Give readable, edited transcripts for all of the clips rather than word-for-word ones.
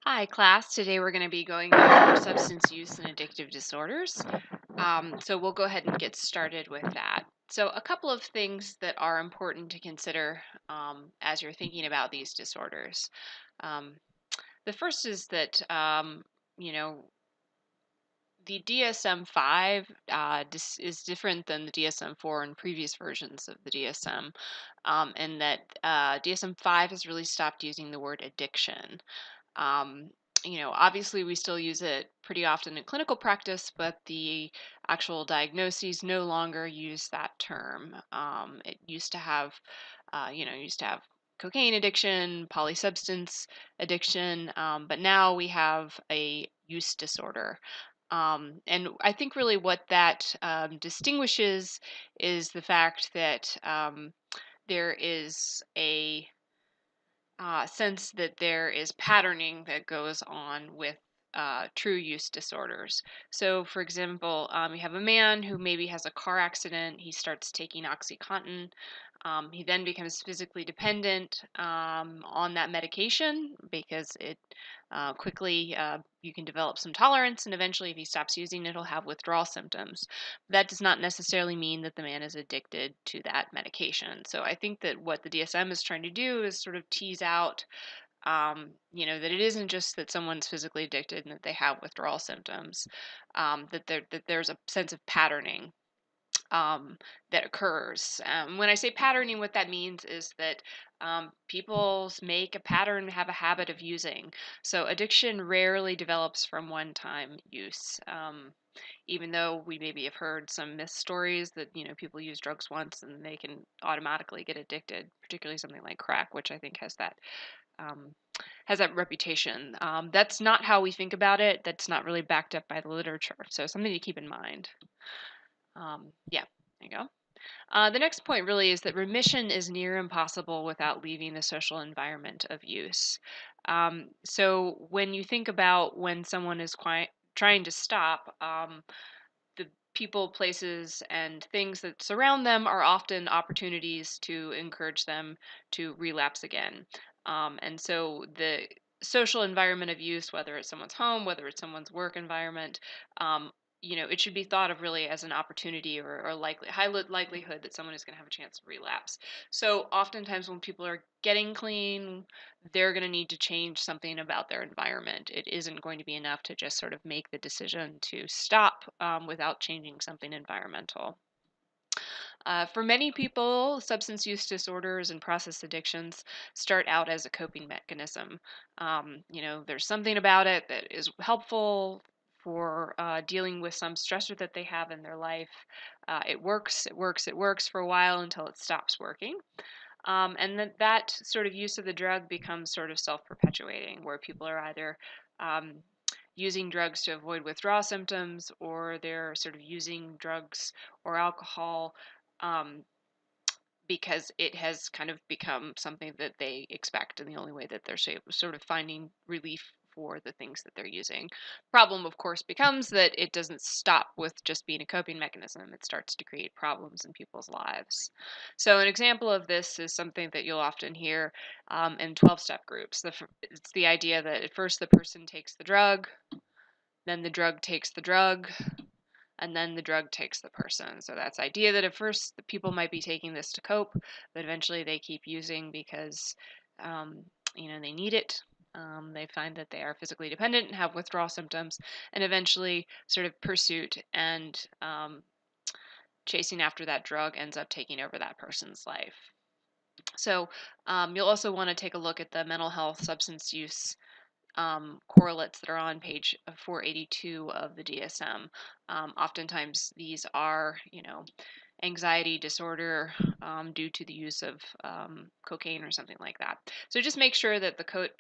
Hi, class. Today we're going to be going over substance use and addictive disorders. So we'll go ahead and get started with that. So, a couple of things that are important to consider as you're thinking about these disorders. Um, the first is that, you know, the DSM-5 is different than the DSM-4 and previous versions of the DSM, and that DSM-5 has really stopped using the word addiction. Um, Obviously, we still use it pretty often in clinical practice, but the actual diagnoses no longer use that term. It used to have, used to have cocaine addiction, polysubstance addiction, but now we have a use disorder. And I think really what that distinguishes is the fact that there is a sense that there is patterning that goes on with true use disorders. So, for example, you have a man who maybe has a car accident, he starts taking OxyContin. He then becomes physically dependent on that medication because it quickly you can develop some tolerance, and eventually, if he stops using it, he'll have withdrawal symptoms. That does not necessarily mean that the man is addicted to that medication. So I think that what the DSM is trying to do is sort of tease out, that it isn't just that someone's physically addicted and that they have withdrawal symptoms, that there's a sense of patterning that occurs. When I say patterning, what that means is that people make a pattern, have a habit of using. So addiction rarely develops from one-time use. Even though we maybe have heard some myth stories that people use drugs once and they can automatically get addicted, particularly something like crack, which I think um, has that reputation. That's not how we think about it. That's not really backed up by the literature. So something to keep in mind. Yeah, there you go. The next point really is that remission is near impossible without leaving the social environment of use. So when you think about when someone is trying to stop, the people, places, and things that surround them are often opportunities to encourage them to relapse again. And so the social environment of use, whether it's someone's home, whether it's someone's work environment, um, it should be thought of really as an opportunity or likelihood that someone is going to have a chance to relapse. So oftentimes when people are getting clean, they're going to need to change something about their environment. It isn't going to be enough to just sort of make the decision to stop without changing something environmental. For many people, substance use disorders and process addictions start out as a coping mechanism. There's something about it that is helpful for dealing with some stressor that they have in their life. It works, it works, it works for a while until it stops working. And then that sort of use of the drug becomes sort of self perpetuating, where people are either um, using drugs to avoid withdrawal symptoms or they're sort of using drugs or alcohol um, because it has kind of become something that they expect, and the only way that they're sort of finding relief for the things that they're using. Problem, of course, becomes that it doesn't stop with just being a coping mechanism. It starts to create problems in people's lives. So, an example of this is something that you'll often hear in 12-step groups. It's the idea that at first the person takes the drug, then the drug takes the drug, and then the drug takes the person. So that's the idea that at first the people might be taking this to cope, but eventually they keep using because um, they need it. They find that they are physically dependent and have withdrawal symptoms, and eventually sort of pursuit and chasing after that drug ends up taking over that person's life. So you'll also want to take a look at the mental health substance use correlates that are on page 482 of the DSM. Oftentimes, these are, anxiety disorder due to the use of cocaine or something like that. So just make sure that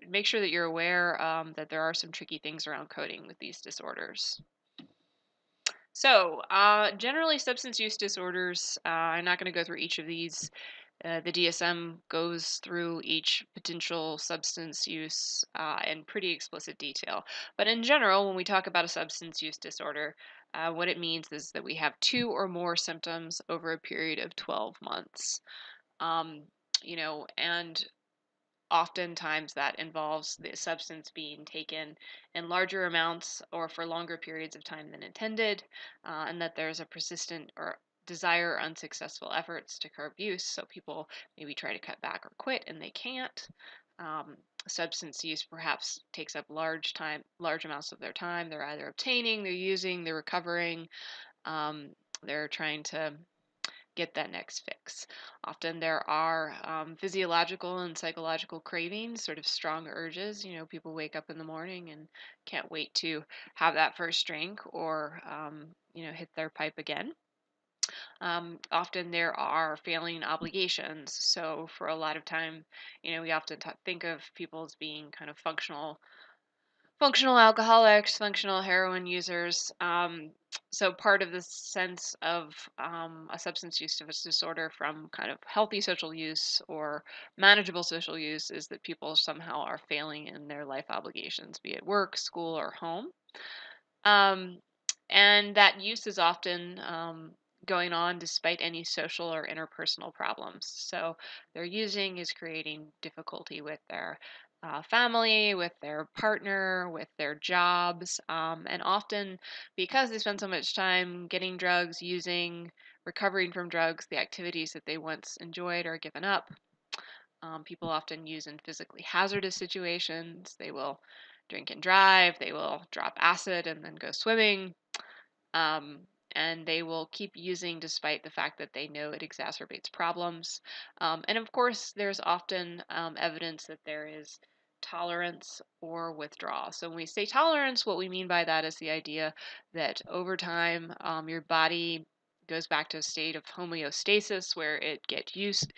make sure that you're aware that there are some tricky things around coding with these disorders. So, generally, substance use disorders, I'm not going to go through each of these. The DSM goes through each potential substance use in pretty explicit detail. But in general, when we talk about a substance use disorder, what it means is that we have two or more symptoms over a period of 12 months. Um, and oftentimes that involves the substance being taken in larger amounts or for longer periods of time than intended, and that there's a persistent or desire or unsuccessful efforts to curb use. So people maybe try to cut back or quit and they can't. Um, Substance use perhaps takes up large amounts of their time. They're either obtaining, they're using, they're recovering. Um, they're trying to get that next fix. Often there are physiological and psychological cravings, sort of strong urges. You know, people wake up in the morning and can't wait to have that first drink or, hit their pipe again. Often there are failing obligations. So for a lot of time, we often think of people as being kind of functional alcoholics, functional heroin users. So part of the sense of a substance use disorder from kind of healthy social use or manageable social use is that people somehow are failing in their life obligations, be it work, school, or home. Um, and that use is often going on despite any social or interpersonal problems. So their using is creating difficulty with their family, with their partner, with their jobs, and often because they spend so much time getting drugs, using, recovering from drugs, the activities that they once enjoyed are given up. People often use in physically hazardous situations. They will drink and drive, they will drop acid and then go swimming. Um, and they will keep using despite the fact that they know it exacerbates problems. And of course, there's often evidence that there is tolerance or withdrawal. So when we say tolerance, what we mean by that is the idea that over time, your body goes back to a state of homeostasis where gets used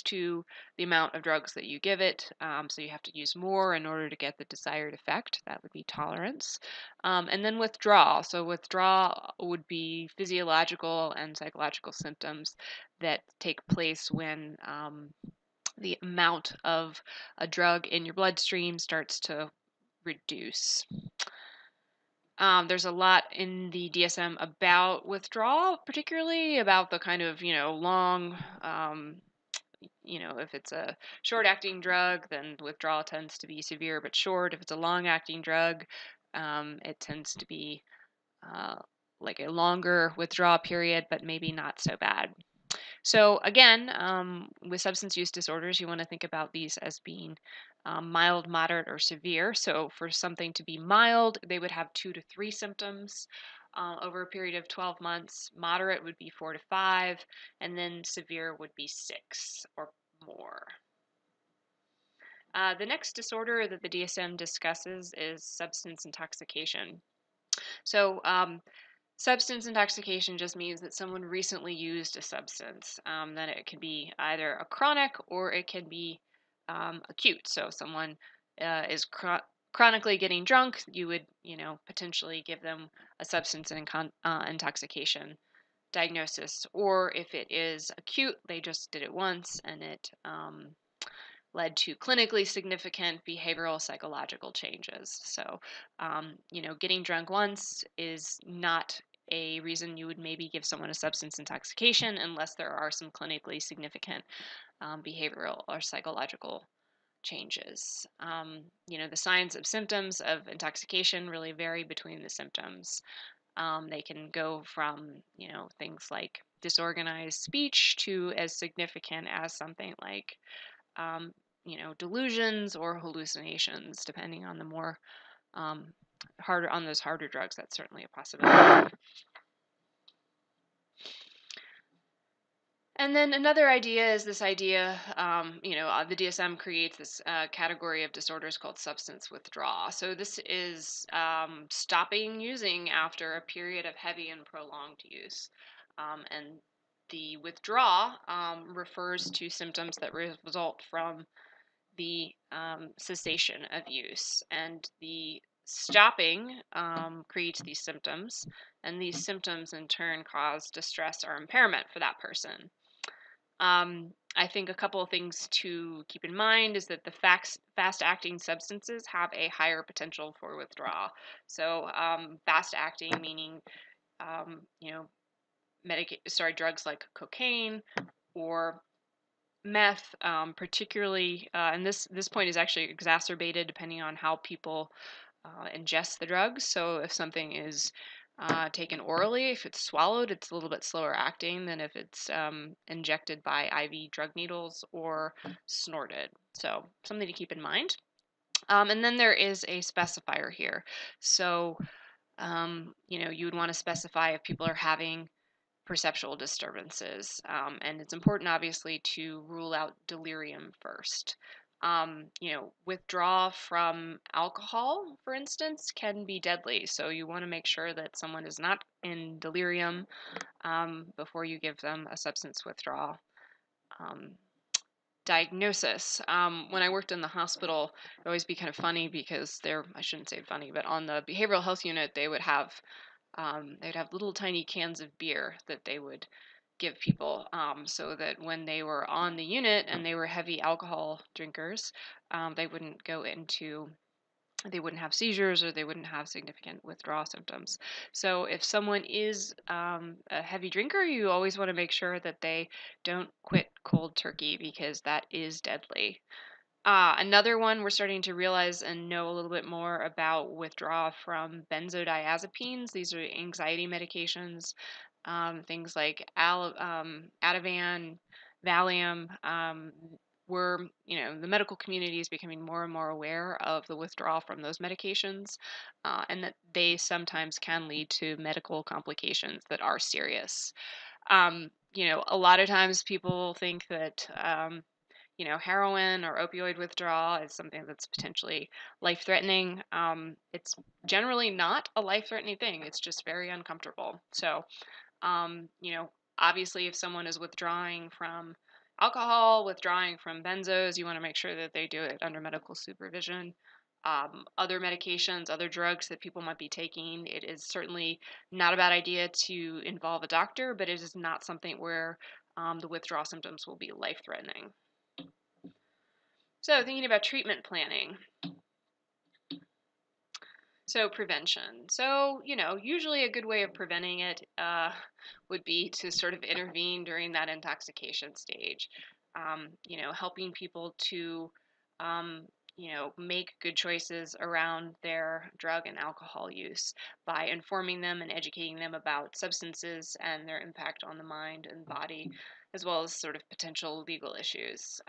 to the amount of drugs that you give it. So you have to use more in order to get the desired effect. That would be tolerance. And then withdrawal. So withdrawal would be physiological and psychological symptoms that take place when the amount of a drug in your bloodstream starts to reduce. There's a lot in the DSM about withdrawal, particularly about the kind of, long, if it's a short acting drug, then withdrawal tends to be severe but short. If it's a long acting drug, it tends to be uh, like a longer withdrawal period, but maybe not so bad. So again, with substance use disorders, you want to think about these as being mild, moderate, or severe. So for something to be mild, they would have 2 to 3 symptoms over a period of 12 months. Moderate would be 4 to 5, and then severe would be 6 or more. The next disorder that the DSM discusses is substance intoxication. So substance intoxication just means that someone recently used a substance. That it can be either a chronic or it can be acute. So someone is chronically getting drunk, you would, potentially give them a substance intoxication diagnosis. Or if it is acute, they just did it once and it led to clinically significant behavioral psychological changes. So, getting drunk once is not a reason you would maybe give someone a substance intoxication unless there are some clinically significant behavioral or psychological changes. The signs of symptoms of intoxication really vary between the symptoms. They can go from, things like disorganized speech to as significant as something like um, delusions or hallucinations, depending on the more harder on those harder drugs. That's certainly a possibility. And then another idea is this idea, the DSM creates this category of disorders called substance withdrawal. So this is stopping using after a period of heavy and prolonged use. And the withdrawal refers to symptoms that result from the cessation of use. And the stopping creates these symptoms, and these symptoms in turn cause distress or impairment for that person. I think a couple of things to keep in mind is that the fast-acting substances have a higher potential for withdrawal. So fast-acting meaning, drugs like cocaine or meth, particularly, and this point is actually exacerbated depending on how people ingest the drugs. So if something is taken orally, if it's swallowed, it's a little bit slower acting than if it's injected by IV drug needles or snorted. So something to keep in mind. And then there is a specifier here. So, you would want to specify if people are having perceptual disturbances. And it's important, obviously, to rule out delirium first. Withdrawal from alcohol, for instance, can be deadly. So you want to make sure that someone is not in delirium before you give them a substance withdrawal. Um, Diagnosis. When I worked in the hospital, it would always be kind of funny because I shouldn't say funny, but on the behavioral health unit, they'd have little tiny cans of beer that they would give people, so that when they were on the unit and they were heavy alcohol drinkers, they wouldn't they wouldn't have seizures or they wouldn't have significant withdrawal symptoms. So if someone is a heavy drinker, you always want to make sure that they don't quit cold turkey because that is deadly. Another one we're starting to realize and know a little bit more about withdrawal from benzodiazepines. These are anxiety medications, things like Ativan, Valium. The medical community is becoming more and more aware of the withdrawal from those medications, and that they sometimes can lead to medical complications that are serious. A lot of times people think that heroin or opioid withdrawal is something that's potentially life threatening. It's generally not a life threatening thing, it's just very uncomfortable. So, um, you know, obviously, if someone is withdrawing from alcohol, withdrawing from benzos, you want to make sure that they do it under medical supervision. Other medications, other drugs that people might be taking, it is certainly not a bad idea to involve a doctor, but it is not something where the withdrawal symptoms will be life threatening. So, thinking about treatment planning. So, prevention. So, usually a good way of preventing it would be to sort of intervene during that intoxication stage. Helping people to, make good choices around their drug and alcohol use by informing them and educating them about substances and their impact on the mind and body, as well as sort of potential legal issues.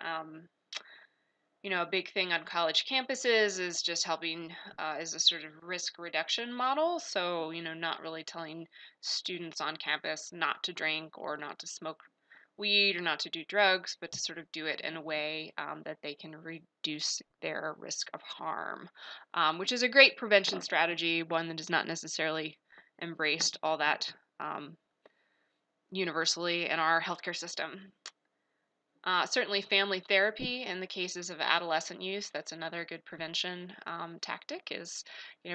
A big thing on college campuses is just helping as a sort of risk reduction model. So, not really telling students on campus not to drink or not to smoke weed or not to do drugs, but to sort of do it in a way that they can reduce their risk of harm, which is a great prevention strategy, one that is not necessarily embraced all that universally in our healthcare system. Certainly, family therapy in the cases of adolescent use, that's another good prevention tactic is,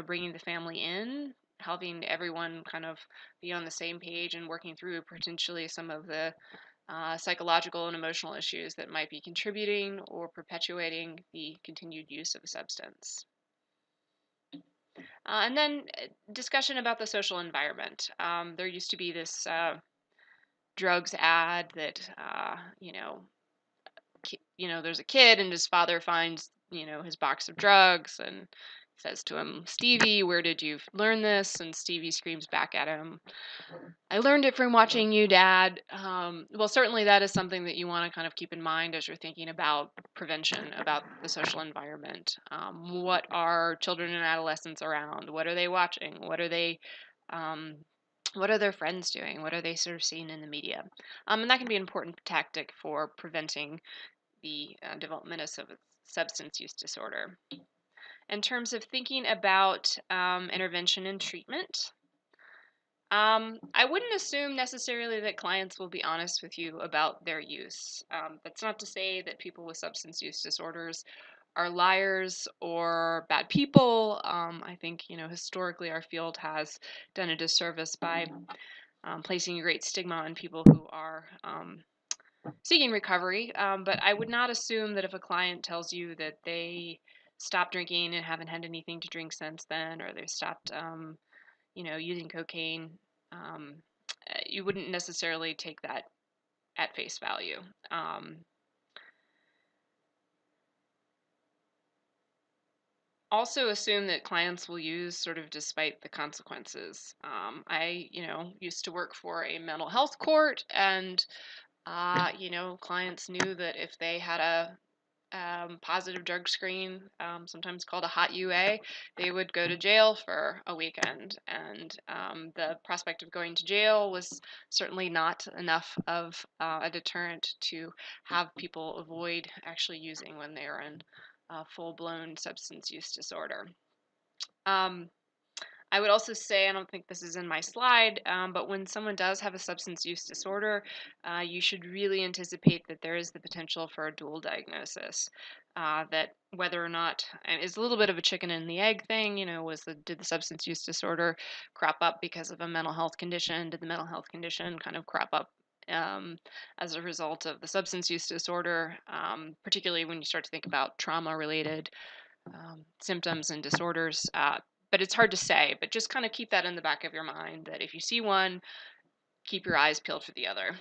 bringing the family in, helping everyone kind of be on the same page and working through potentially some of the psychological and emotional issues that might be contributing or perpetuating the continued use of a substance. And then discussion about the social environment. There used to be this drugs ad that, there's a kid and his father finds, his box of drugs and says to him, Stevie, where did you learn this? And Stevie screams back at him, I learned it from watching you, Dad. Well, certainly that is something that you want to kind of keep in mind as you're thinking about prevention, about the social environment. What are children and adolescents around? What are they watching? Um, what are their friends doing? What are they sort of seeing in the media? And that can be an important tactic for preventing the development of substance use disorder. In terms of thinking about intervention and treatment, I wouldn't assume necessarily that clients will be honest with you about their use. That's not to say that people with substance use disorders are liars or bad people. I think, historically our field has done a disservice by placing a great stigma on people who are seeking recovery. But I would not assume that if a client tells you that they stopped drinking and haven't had anything to drink since then, or they've stopped, using cocaine, you wouldn't necessarily take that at face value. Um, also assume that clients will use sort of despite the consequences. I, used to work for a mental health court, and clients knew that if they had a positive drug screen, sometimes called a hot UA, they would go to jail for a weekend. And the prospect of going to jail was certainly not enough of a deterrent to have people avoid actually using when they are in full blown substance use disorder. Um, I would also say, I don't think this is in my slide, but when someone does have a substance use disorder, you should really anticipate that there is the potential for a dual diagnosis. That whether or not, and it's a little bit of a chicken and the egg thing, did the substance use disorder crop up because of a mental health condition? Did the mental health condition kind of crop up as a result of the substance use disorder, particularly when you start to think about trauma related symptoms and disorders. But it's hard to say, but just kind of keep that in the back of your mind that if you see one, keep your eyes peeled for the other.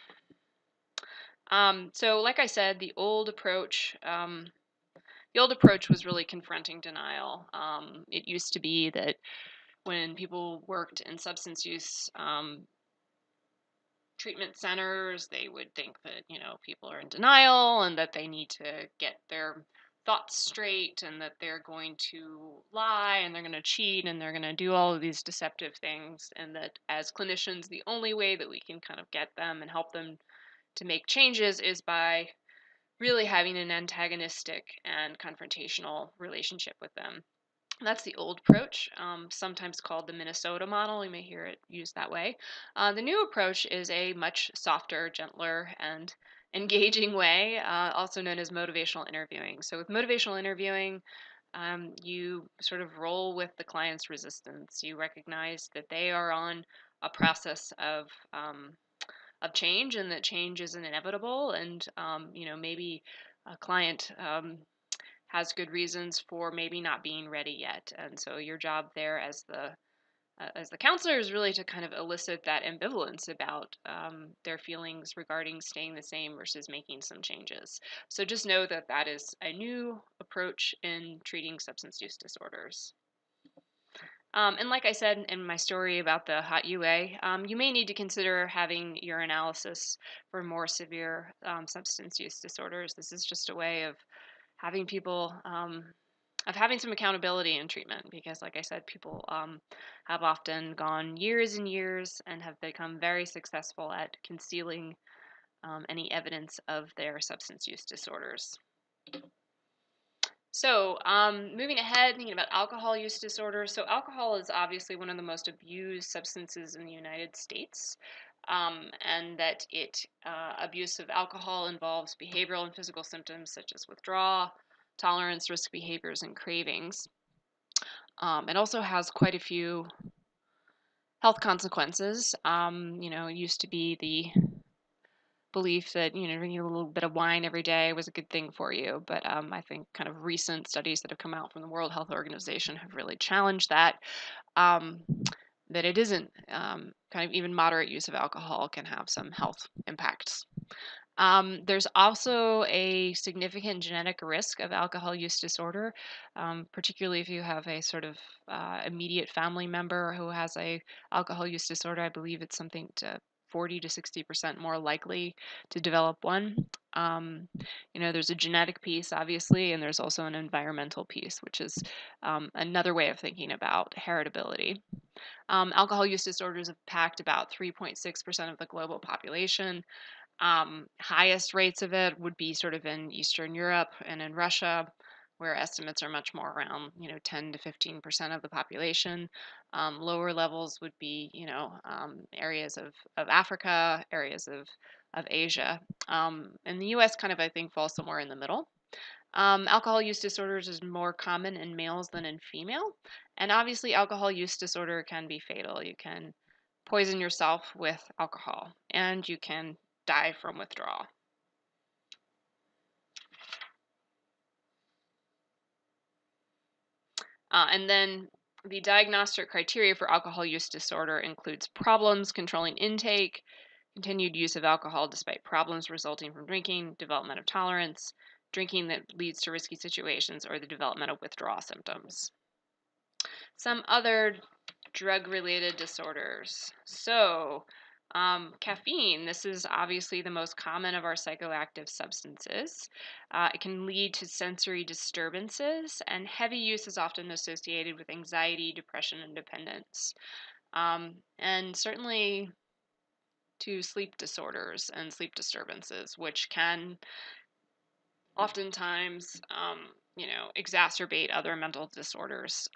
So like I said, the old approach was really confronting denial. It used to be that when people worked in substance use treatment centers, they would think that, people are in denial and that they need to get their thoughts straight and that they're going to lie and they're going to cheat and they're going to do all of these deceptive things. And that as clinicians, the only way that we can kind of get them and help them to make changes is by really having an antagonistic and confrontational relationship with them. That's the old approach, sometimes called the Minnesota model. You may hear it used that way. The new approach is a much softer, gentler, and engaging way, also known as motivational interviewing. So, with motivational interviewing, you sort of roll with the client's resistance. You recognize that they are on a process of change, and that change is inevitable. And maybe a client has good reasons for maybe not being ready yet. And so your job there as the counselor is really to kind of elicit that ambivalence about their feelings regarding staying the same versus making some changes. So just know that that is a new approach in treating substance use disorders. And like I said in my story about the hot UA, you may need to consider having urinalysis for more severe substance use disorders. This is just a way of having people of having some accountability in treatment because, like I said, people have often gone years and years and have become very successful at concealing any evidence of their substance use disorders. So, moving ahead, thinking about alcohol use disorders. So, alcohol is obviously one of the most abused substances in the United States, and that abuse of alcohol involves behavioral and physical symptoms such as withdrawal, tolerance, risk behaviors, and cravings. It also has quite a few health consequences. It used to be the belief that drinking a little bit of wine every day was a good thing for you, but I think kind of recent studies that have come out from the World Health Organization have really challenged that. Um, that it isn't kind of even moderate use of alcohol can have some health impacts. There's also a significant genetic risk of alcohol use disorder, particularly if you have a sort of immediate family member who has a alcohol use disorder. I believe it's something to 40 to 60% more likely to develop one. There's a genetic piece, obviously, and there's also an environmental piece, which is another way of thinking about heritability. Alcohol use disorders impact about 3.6% of the global population. Highest rates of it would be sort of in Eastern Europe and in Russia, where estimates are much more around, 10 to 15% of the population. Lower levels would be, areas of Africa, areas of Asia. And the U.S. kind of, I think, falls somewhere in the middle. Alcohol use disorders is more common in males than in female. And obviously, alcohol use disorder can be fatal. You can poison yourself with alcohol, and you can die from withdrawal. And then the diagnostic criteria for alcohol use disorder includes problems controlling intake, continued use of alcohol despite problems resulting from drinking, development of tolerance, drinking that leads to risky situations, or the development of withdrawal symptoms. Some other drug-related disorders. So, caffeine, this is obviously the most common of our psychoactive substances. It can lead to sensory disturbances, and heavy use is often associated with anxiety, depression, and dependence. And certainly to sleep disorders and sleep disturbances, which can oftentimes, exacerbate other mental disorders.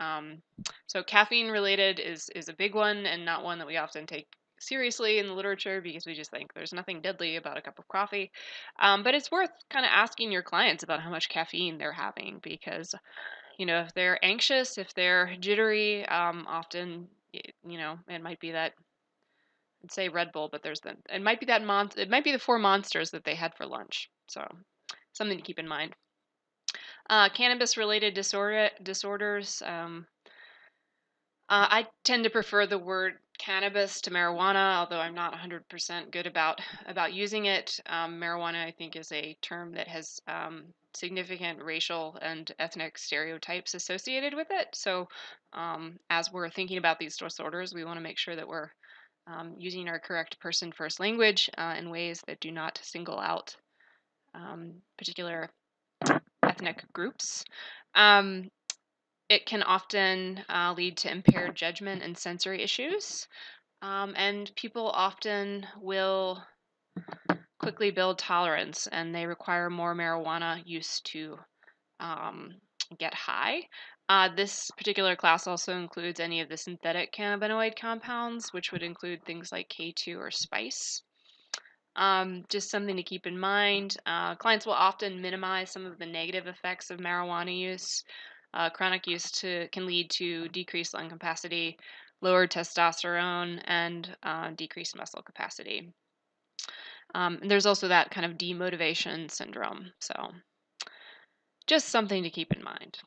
So caffeine related is a big one, and not one that we often take seriously in the literature, because we just think there's nothing deadly about a cup of coffee. But it's worth kind of asking your clients about how much caffeine they're having, because if they're anxious, if they're jittery, often it might be that. I'd say Red Bull, but it might be it might be the four monsters that they had for lunch. So something to keep in mind. Cannabis-related disorders. I tend to prefer the word cannabis to marijuana, although I'm not 100% good about using it. Marijuana, I think, is a term that has significant racial and ethnic stereotypes associated with it. So, as we're thinking about these disorders, we want to make sure that we're using our correct person-first language in ways that do not single out particular ethnic groups. It can often lead to impaired judgment and sensory issues. And people often will quickly build tolerance, and they require more marijuana use to um, get high. This particular class also includes any of the synthetic cannabinoid compounds, which would include things like K2 or spice. Just something to keep in mind. Clients will often minimize some of the negative effects of marijuana use. Chronic use can lead to decreased lung capacity, lower testosterone, and decreased muscle capacity. And there's also that kind of demotivation syndrome. So just something to keep in mind.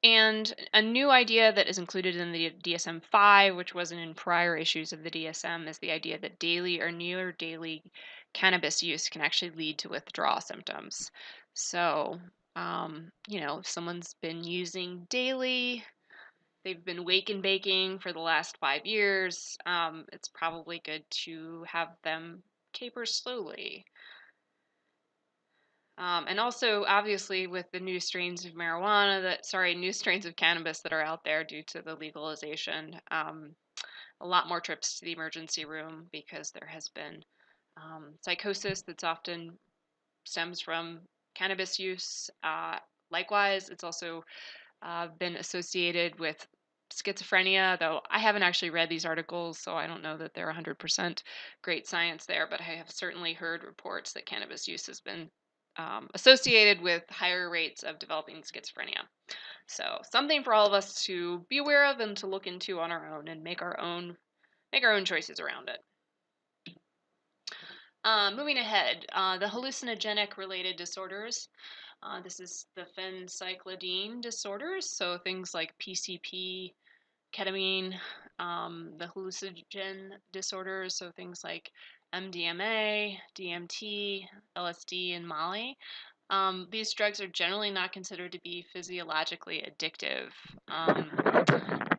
And a new idea that is included in the DSM-5, which wasn't in prior issues of the DSM, is the idea that daily or near daily cannabis use can actually lead to withdrawal symptoms. So, if someone's been using daily, they've been wake and baking for the last 5 years, it's probably good to have them taper slowly. And also, obviously, with the new strains of new strains of cannabis that are out there due to the legalization, a lot more trips to the emergency room, because there has been psychosis that's often stems from cannabis use. Likewise, it's also been associated with schizophrenia, though I haven't actually read these articles, so I don't know that they're 100% great science there, but I have certainly heard reports that cannabis use has been associated with higher rates of developing schizophrenia. So something for all of us to be aware of and to look into on our own, and make our own choices around it. Moving ahead, the hallucinogenic related disorders. This is the phencyclidine disorders, so things like PCP, ketamine, the hallucinogen disorders, so things like MDMA, DMT, LSD, and Molly. These drugs are generally not considered to be physiologically addictive.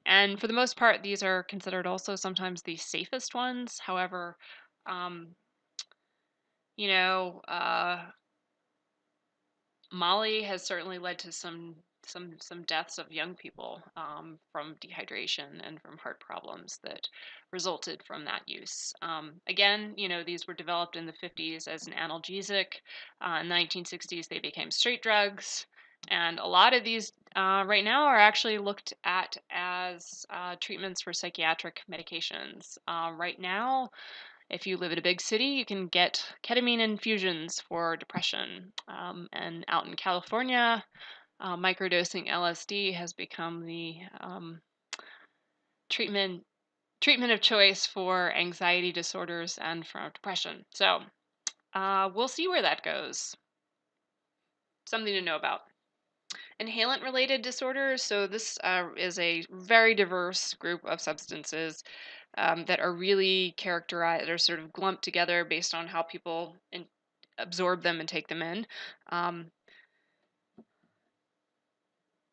And for the most part, these are considered also sometimes the safest ones. However, um, you know, uh, Molly has certainly led to some deaths of young people from dehydration and from heart problems that resulted from that use. Again, these were developed in the 50s as an analgesic. In the 1960s, they became straight drugs. And a lot of these right now are actually looked at as treatments for psychiatric medications. Right now, if you live in a big city, you can get ketamine infusions for depression. And out in California, microdosing LSD has become the treatment of choice for anxiety disorders and for depression. So we'll see where that goes. Something to know about. Inhalant related disorders. So this is a very diverse group of substances that are really characterized or sort of lumped together based on how people absorb them and take them in.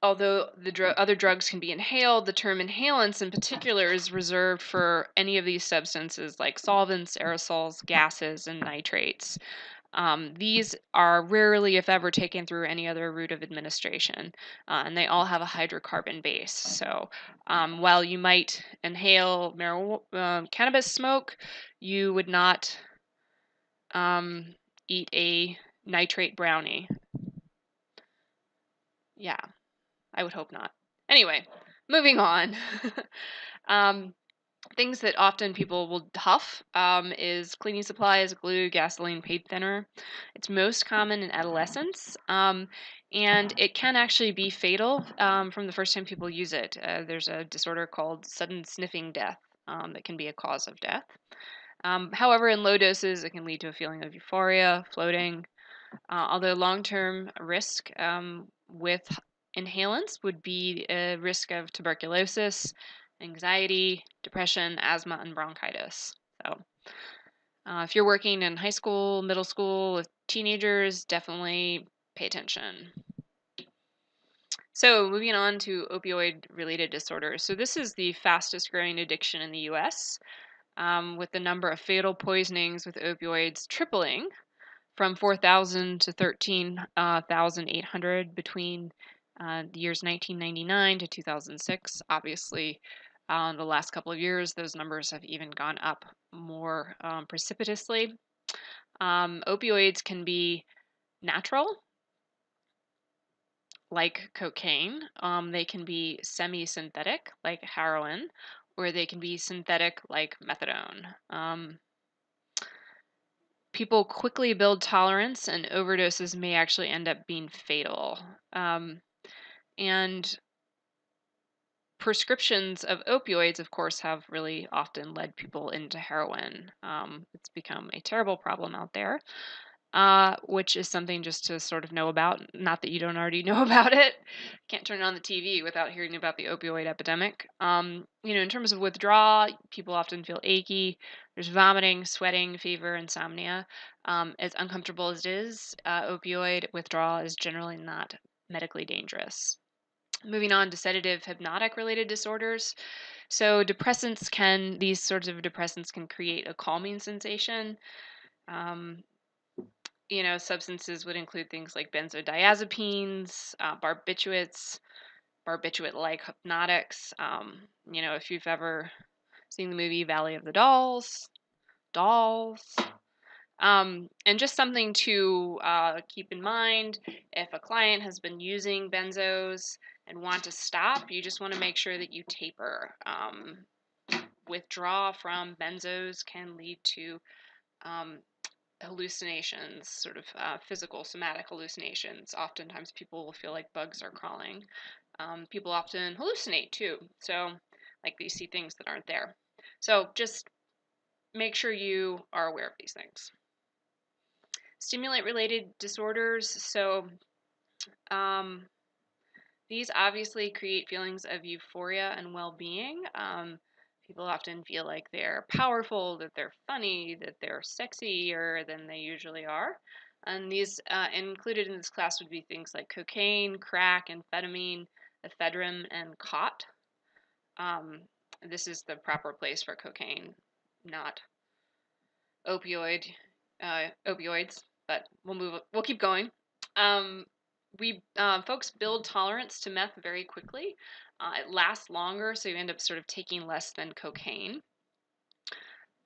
Although other drugs can be inhaled, the term inhalants in particular is reserved for any of these substances like solvents, aerosols, gases, and nitrates. These are rarely, if ever, taken through any other route of administration, and they all have a hydrocarbon base. So while you might inhale cannabis smoke, you would not eat a nitrate brownie. Yeah. I would hope not. Anyway, moving on. um, Things that often people will huff is cleaning supplies, glue, gasoline, paint thinner. It's most common in adolescence, and it can actually be fatal from the first time people use it. There's a disorder called sudden sniffing death that can be a cause of death. However, in low doses, it can lead to a feeling of euphoria, floating, although long-term risk with inhalants would be a risk of tuberculosis, anxiety, depression, asthma, and bronchitis. So, if you're working in high school, middle school with teenagers, definitely pay attention. So, moving on to opioid-related disorders. So, this is the fastest growing addiction in the U.S., with the number of fatal poisonings with opioids tripling from 4,000 to 13,800 between the years 1999 to 2006. Obviously, the last couple of years, those numbers have even gone up more precipitously. Opioids can be natural, like cocaine. They can be semi-synthetic, like heroin, or they can be synthetic, like methadone. People quickly build tolerance, and overdoses may actually end up being fatal. And prescriptions of opioids, of course, have really often led people into heroin. It's become a terrible problem out there, which is something just to sort of know about. Not that you don't already know about it. Can't turn on the TV without hearing about the opioid epidemic. In terms of withdrawal, people often feel achy. There's vomiting, sweating, fever, insomnia. As uncomfortable as it is, opioid withdrawal is generally not medically dangerous. Moving on to sedative hypnotic related disorders. So these sorts of depressants can create a calming sensation. Um, Substances would include things like benzodiazepines, barbiturate-like hypnotics. If you've ever seen the movie Valley of the Dolls. And just something to keep in mind, if a client has been using benzos and want to stop, you just want to make sure that you taper. Withdrawal from benzos can lead to hallucinations, sort of physical, somatic hallucinations. Oftentimes people will feel like bugs are crawling. People often hallucinate too, so like they see things that aren't there. So just make sure you are aware of these things. Stimulant related disorders. So these obviously create feelings of euphoria and well-being. People often feel like they're powerful, that they're funny, that they're sexier than they usually are. And these included in this class would be things like cocaine, crack, amphetamine, ephedrine, and khat. This is the proper place for cocaine, not opioids. But we'll keep going. Folks build tolerance to meth very quickly. It lasts longer, so you end up sort of taking less than cocaine.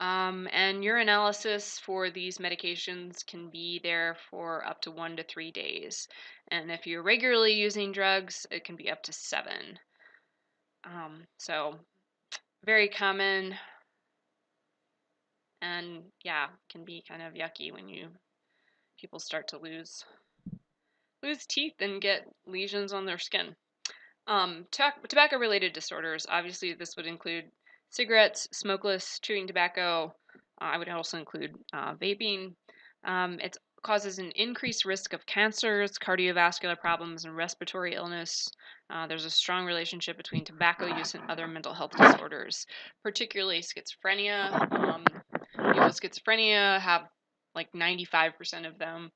And urinalysis for these medications can be there for up to 1 to 3 days. And if you're regularly using drugs, it can be up to 7. So very common, and yeah, can be kind of yucky when people start to lose teeth and get lesions on their skin. Tobacco-related disorders. Obviously, this would include cigarettes, smokeless, chewing tobacco. I would also include vaping. It causes an increased risk of cancers, cardiovascular problems, and respiratory illness. There's a strong relationship between tobacco use and other mental health disorders, particularly schizophrenia. People with schizophrenia have like 95% of them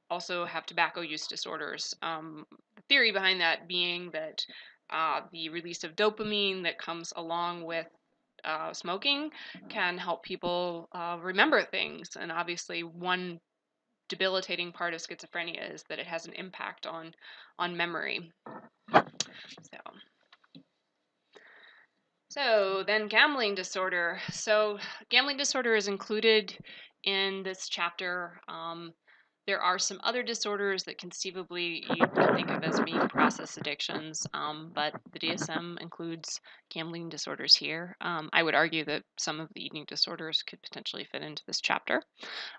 also have tobacco use disorders. The theory behind that being that the release of dopamine that comes along with smoking can help people remember things. And obviously, one debilitating part of schizophrenia is that it has an impact on memory. So then gambling disorder. So gambling disorder is included in this chapter. There are some other disorders that conceivably you can think of as being process addictions, but the DSM includes gambling disorders here. I would argue that some of the eating disorders could potentially fit into this chapter,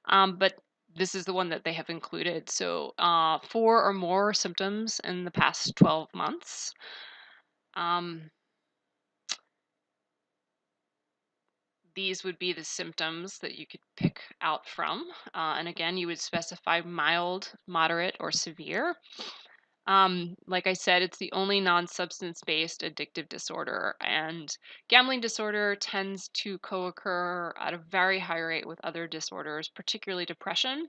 but this is the one that they have included. So 4 or more symptoms in the past 12 months. These would be the symptoms that you could pick out from. And again, you would specify mild, moderate, or severe. Like I said, it's the only non substance based addictive disorder, and gambling disorder tends to co occur at a very high rate with other disorders, particularly depression.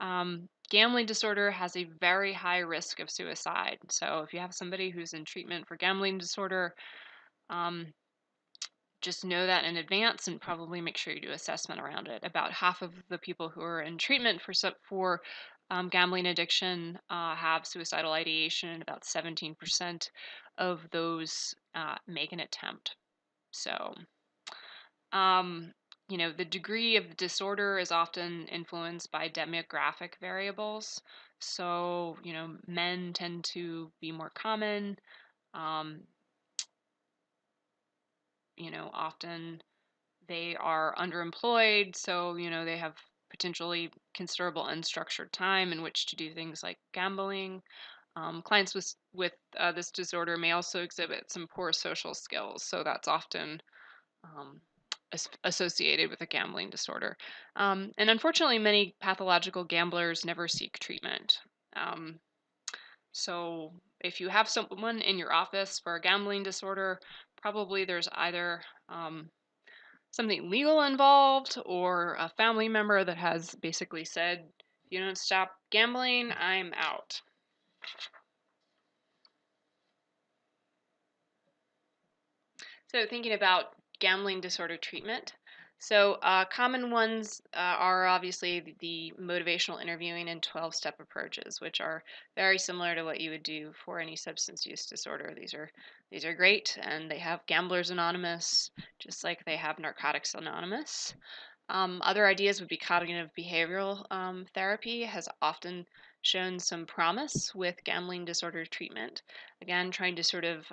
Gambling disorder has a very high risk of suicide. So if you have somebody who's in treatment for gambling disorder, just know that in advance and probably make sure you do assessment around it. About half of the people who are in treatment for gambling addiction have suicidal ideation, and about 17% of those make an attempt. So, the degree of disorder is often influenced by demographic variables. So, men tend to be more common. Often they are underemployed, so they have potentially considerable unstructured time in which to do things like gambling. Clients with this disorder may also exhibit some poor social skills, so that's often um, associated with a gambling disorder. And unfortunately, many pathological gamblers never seek treatment. So if you have someone in your office for a gambling disorder, probably there's either something legal involved or a family member that has basically said, if you don't stop gambling, I'm out. So thinking about gambling disorder treatment. So common ones are obviously the motivational interviewing and 12-step approaches, which are very similar to what you would do for any substance use disorder. These are great, and they have Gamblers Anonymous, just like they have Narcotics Anonymous. Other ideas would be cognitive behavioral therapy has often shown some promise with gambling disorder treatment. Again, trying to sort of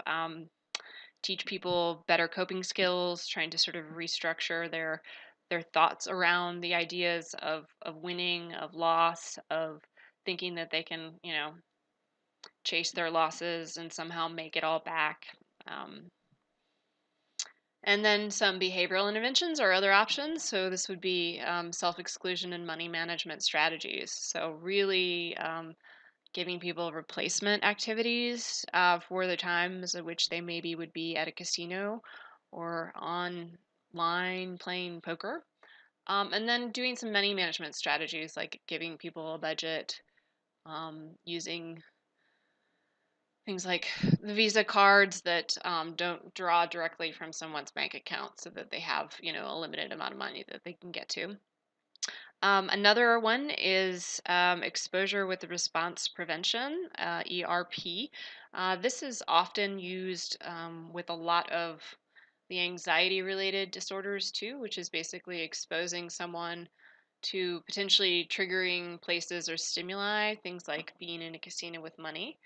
teach people better coping skills, trying to sort of restructure their thoughts around the ideas of winning, of loss, of thinking that they can, chase their losses and somehow make it all back. And then some behavioral interventions or other options. So this would be self-exclusion and money management strategies. So really giving people replacement activities for the times at which they maybe would be at a casino or online playing poker. And then doing some money management strategies like giving people a budget, using things like the Visa cards that don't draw directly from someone's bank account so that they have, a limited amount of money that they can get to. Another one is exposure with response prevention, ERP. This is often used with a lot of the anxiety related disorders too, which is basically exposing someone to potentially triggering places or stimuli, things like being in a casino with money.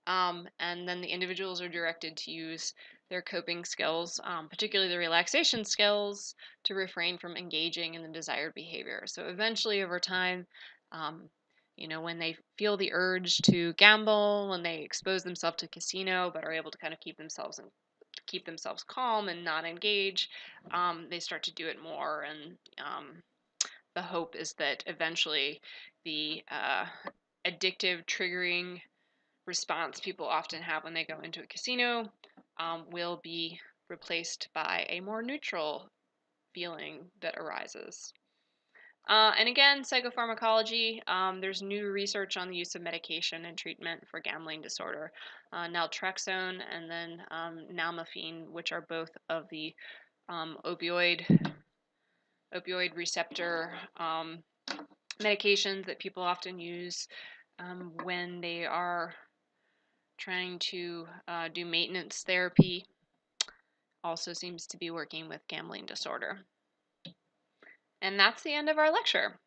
And then the individuals are directed to use their coping skills, particularly the relaxation skills, to refrain from engaging in the desired behavior. So eventually, over time, um, when they feel the urge to gamble, when they expose themselves to casino, but are able to kind of keep themselves calm and not engage, they start to do it more. And the hope is that eventually the addictive triggering response people often have when they go into a casino will be replaced by a more neutral feeling that arises. And again, psychopharmacology, there's new research on the use of medication and treatment for gambling disorder. Naltrexone and then nalmefene, which are both of the opioid receptor medications that people often use when they are trying to do maintenance therapy, also seems to be working with gambling disorder. And that's the end of our lecture.